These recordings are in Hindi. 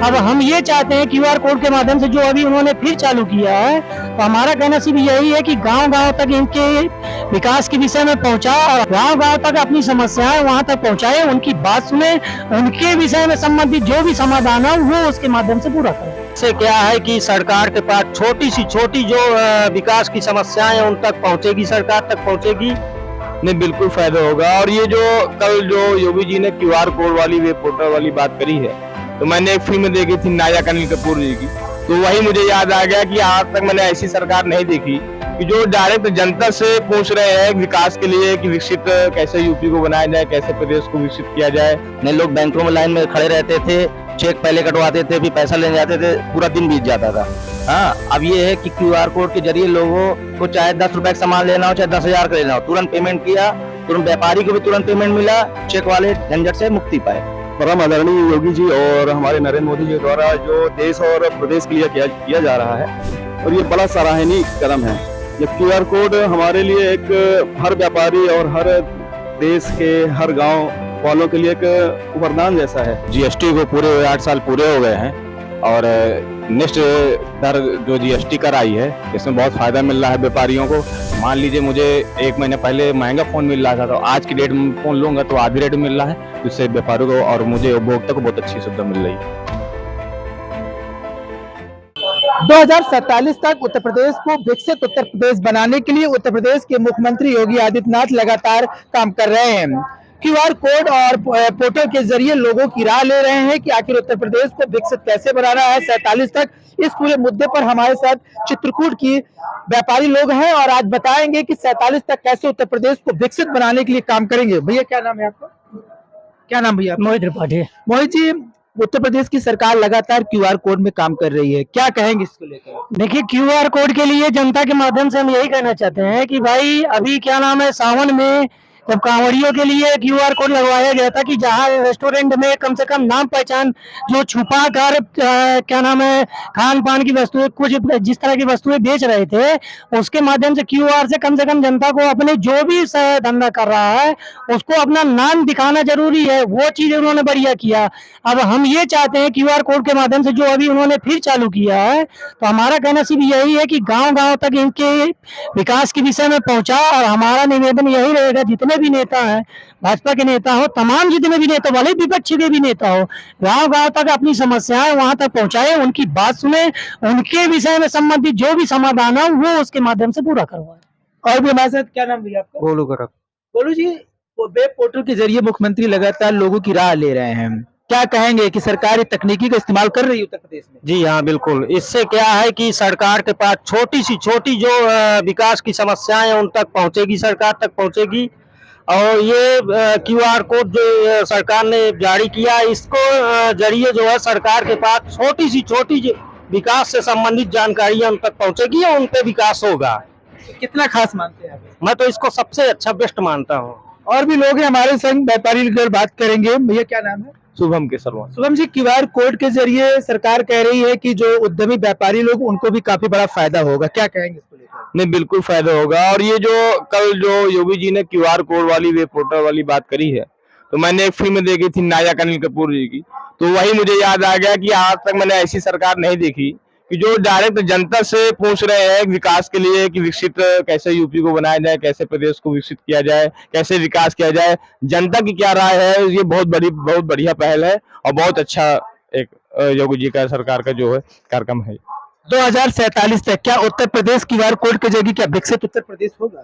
अब हम ये चाहते हैं क्यूआर कोड के माध्यम से जो अभी उन्होंने फिर चालू किया है, तो हमारा कहना सिर्फ यही है कि गांव-गांव तक इनके विकास के विषय में पहुंचाए और गांव-गांव तक अपनी समस्याएं वहां तक पहुंचाए, उनकी बात सुने, उनके विषय में संबंधित जो भी समाधान हो वो उसके माध्यम से पूरा करें। इससे क्या है कि सरकार के पास छोटी सी छोटी जो विकास की समस्याएं हैं उन तक पहुंचेगी, सरकार तक पहुंचेगी। नहीं, बिल्कुल फायदा होगा। और ये जो कल जो योगी जी ने क्यूआर कोड वाली वेब पोर्टल वाली बात करी है, तो मैंने एक फिल्म देखी थी नायक अनिल कपूर जी की, तो वही मुझे याद आ गया कि आज तक मैंने ऐसी सरकार नहीं देखी कि जो डायरेक्ट जनता से पूछ रहे हैं विकास के लिए कि विकसित कैसे यूपी को बनाया जाए, कैसे प्रदेश को विकसित किया जाए। नहीं, लोग बैंकों में लाइन में खड़े रहते थे, चेक पहले कटवाते थे, फिर पैसा लेने जाते थे, पूरा दिन बीत जाता था। हाँ, अब ये है कि क्यूआर कोड के जरिए लोगों को चाहे 10 रुपए का सामान लेना हो, चाहे 10,000 का लेना हो, तुरंत पेमेंट किया, तुरंत व्यापारी को भी तुरंत पेमेंट मिला, चेक वाले झंझट से मुक्ति पाए। परम आदरणीय योगी जी और हमारे नरेंद्र मोदी जी द्वारा जो देश और प्रदेश के लिए किया जा रहा है, और ये बड़ा सराहनीय कदम है। ये क्यूआर कोड हमारे लिए एक हर व्यापारी और हर देश के हर गांव वालों के लिए एक वरदान जैसा है। जीएसटी को पूरे 8 साल पूरे हो गए हैं और नेक्स्ट दर जो जीएसटी कर आई है, इसमें बहुत फायदा मिल रहा है व्यापारियों को। मान लीजिए मुझे 1 महीने पहले महंगा फोन मिल रहा था, तो आज की डेट में फोन लूंगा तो आधी रेट में मिल रहा है, जिससे व्यापारियों को और मुझे उपभोक्ता को बहुत अच्छी सुविधा मिल रही है। 2047 तक उत्तर प्रदेश को विकसित उत्तर प्रदेश बनाने के लिए उत्तर प्रदेश के मुख्यमंत्री योगी आदित्यनाथ लगातार काम कर रहे हैं। क्यूआर कोड और पोर्टल के जरिए लोगों की राय ले रहे हैं कि आखिर उत्तर प्रदेश को विकसित कैसे बनाना है 47 तक। इस पूरे मुद्दे पर हमारे साथ चित्रकूट की व्यापारी लोग हैं और आज बताएंगे कि 47 तक कैसे उत्तर प्रदेश को विकसित बनाने के लिए काम करेंगे। भैया क्या नाम है आपका? क्या नाम भैया? मोहित त्रिपाठी। मोहित जी, उत्तर प्रदेश की सरकार लगातार क्यूआर कोड में काम कर रही है, क्या कहेंगे इसको लेकर? देखिए, क्यूआर कोड के लिए जनता के माध्यम से हम यही कहना चाहते हैं कि भाई अभी क्या नाम है, सावन में जब कांवड़ियों के लिए क्यूआर कोड लगवाया गया था कि जहां रेस्टोरेंट में कम से कम नाम पहचान जो छुपा कर क्या नाम है खान पान की वस्तुएं कुछ जिस तरह की वस्तुएं बेच रहे थे, उसके माध्यम से क्यूआर से कम जनता को अपने जो भी धंधा कर रहा है उसको अपना नाम दिखाना जरूरी है। वो चीज उन्होंने बढ़िया किया। अब हम ये चाहते हैं क्यूआर कोड के माध्यम से जो अभी उन्होंने फिर चालू किया है, तो हमारा कहना सिर्फ यही है कि गांव-गांव तक इनके विकास के विषय में पहुंचा और हमारा निवेदन यही रहेगा, जितने भी नेता हैं, भाजपा के नेता हो, तमाम जितने भी नेता वाले विपक्ष के भी नेता हो, गांव-गांव तक अपनी समस्याएं वहां तक पहुंचाए, उनकी बात सुने, उनके विषय में संबंधित जो भी समाधान हो वो उसके माध्यम से पूरा करवाए। और भी हमारे साथ क्या नाम भैया आपका? गोलू करक। बोलू जी, वेब पोर्टल के जरिए मुख्यमंत्री लगातार लोगों की राय ले रहे हैं, क्या कहेंगे कि सरकार तकनीकी का इस्तेमाल कर रही है उत्तर प्रदेश में? जी हाँ, बिल्कुल। इससे क्या है कि सरकार के पास छोटी सी छोटी जो विकास की समस्याएं हैं उन तक पहुंचेगी, सरकार तक पहुंचेगी। और ये क्यूआर कोड जो सरकार ने जारी किया, इसको जरिए जो है सरकार के पास छोटी सी छोटी विकास से संबंधित जानकारियां उन तक पहुंचेगी और उन पे विकास होगा। कितना खास मानते हैं आप? मैं तो इसको सबसे अच्छा बेस्ट मानता हूँ। और भी लोग हैं हमारे संग, व्यापारी लेकर बात करेंगे। भैया क्या नाम है? शुभम के शर्मा। शुभम जी, क्यूआर कोड के जरिए सरकार कह रही है कि जो उद्यमी व्यापारी लोग उनको भी काफी बड़ा फायदा होगा, क्या कहेंगे इसको लेकर? नहीं, बिल्कुल फायदा होगा। और ये जो कल जो योगी जी ने क्यूआर कोड वाली वेब पोर्टल वाली बात करी है, तो मैंने एक फिल्म देखी थी नायक अनिल कपूर जी की, तो वही मुझे याद आ गया कि आज तक मैंने ऐसी सरकार नहीं देखी कि जो डायरेक्ट जनता से पूछ रहे हैं विकास के लिए कि विकसित कैसे यूपी को बनाया जाए, कैसे प्रदेश को विकसित किया जाए, कैसे विकास किया जाए, जनता की क्या राय है। ये बहुत बढ़िया पहल है और बहुत अच्छा एक योगी जी का सरकार का जो है कार्यक्रम है। 2047 तक क्या उत्तर प्रदेश क्यूआर कोड के जरिए क्या विकसित उत्तर प्रदेश होगा?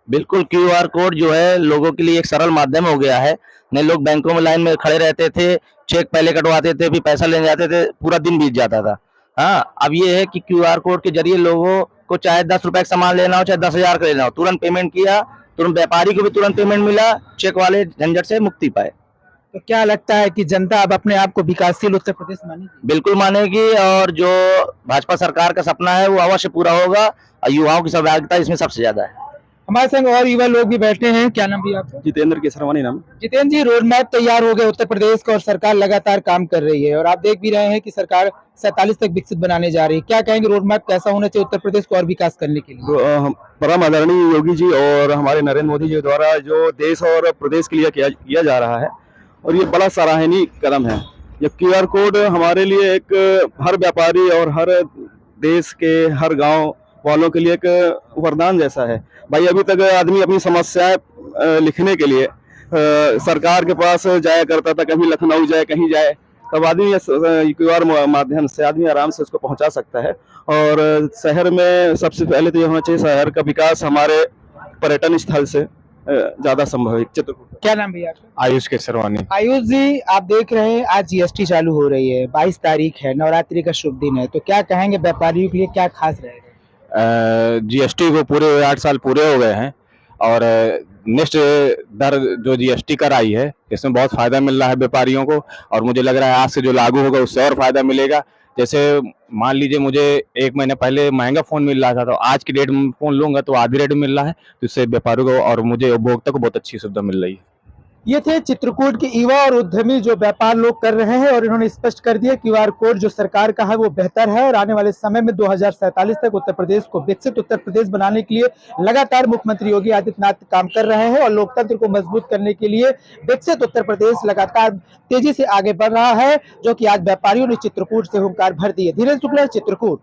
बिल्कुल, क्यूआर कोड जो है लोगों के लिए एक सरल माध्यम हो गया है। नहीं, लोग बैंकों में लाइन में खड़े रहते थे, चेक पहले कटवाते थे, फिर पैसा लेने जाते थे, पूरा दिन बीत जाता था। हाँ, अब ये है कि क्यूआर कोड के जरिए लोगों को चाहे 10 रुपए का सामान लेना हो, चाहे 10,000 का लेना हो, तुरंत पेमेंट किया, तुरंत व्यापारी को भी तुरंत पेमेंट मिला, चेक वाले झंझट से मुक्ति पाए। तो क्या लगता है कि जनता अब अपने आप को विकासशील उत्तर प्रदेश मानेगी? बिल्कुल मानेगी और जो भाजपा सरकार का सपना है वो अवश्य पूरा होगा और युवाओं की सहभागिता इसमें सबसे ज्यादा है। हमारे संग और युवा लोग भी बैठे हैं, क्या नाम भी आपका? जितेंद्र के शर्मा नाम। जितेंद्र जी, रोड मैप तैयार हो गया उत्तर प्रदेश का और सरकार लगातार काम कर रही है और आप देख भी रहे हैं कि सरकार 47 तक विकसित बनाने जा रही है, क्या कहेंगे रोड मैप कैसा होना चाहिए उत्तर प्रदेश को और विकास करने के लिए? परम आदरणीय योगी जी और हमारे नरेंद्र मोदी जी द्वारा जो देश और प्रदेश के लिए किया जा रहा है, और ये बड़ा सराहनीय कदम है। ये क्यूआर कोड हमारे लिए एक हर व्यापारी और हर देश के हर गांव वालों के लिए एक वरदान जैसा है। भाई अभी तक आदमी अपनी समस्याएं लिखने के लिए सरकार के पास जाया करता था, कभी लखनऊ जाए कहीं जाए, तब आदमी क्यूआर माध्यम से आदमी आराम से उसको पहुंचा सकता है। और शहर में सबसे पहले तो ये होना चाहिए, शहर का विकास हमारे पर्यटन स्थल से ज्यादा संभव है। चित्रकूट। क्या नाम भैया आपका? आयुष केसरवानी। आयुष जी, आप देख रहे हैं आज जीएसटी चालू हो रही है, 22 तारीख है, नवरात्रि का शुभ दिन है, तो क्या कहेंगे व्यापारियों के लिए क्या खास रहेगा? जीएसटी को पूरे 8 साल पूरे हो गए हैं और नेक्स्ट दर जो जीएसटी कर आई है इसमें बहुत फायदा मिल रहा है व्यापारियों को, और मुझे लग रहा है आज से जो लागू होगा उससे और फायदा मिलेगा। जैसे मान लीजिए मुझे 1 महीने पहले महंगा फोन मिल रहा था, तो आज की डेट में फोन लूंगा तो आधी रेट में मिल रहा है, तो इससे व्यापारियों को और मुझे उपभोक्ता को बहुत अच्छी सुविधा मिल रही है। ये थे चित्रकूट के युवा और उद्यमी जो व्यापार लोग कर रहे हैं, और इन्होंने स्पष्ट कर दिया क्यूआर कोड जो सरकार का है वो बेहतर है, और आने वाले समय में 2047 तक उत्तर प्रदेश को विकसित उत्तर प्रदेश बनाने के लिए लगातार मुख्यमंत्री योगी आदित्यनाथ काम कर रहे हैं, और लोकतंत्र को मजबूत करने के लिए विकसित उत्तर प्रदेश लगातार तेजी से आगे बढ़ रहा है, जो कि आज व्यापारियों ने चित्रकूट से हुंकार भर दी है। धीरेन्द्र शुक्ला, चित्रकूट।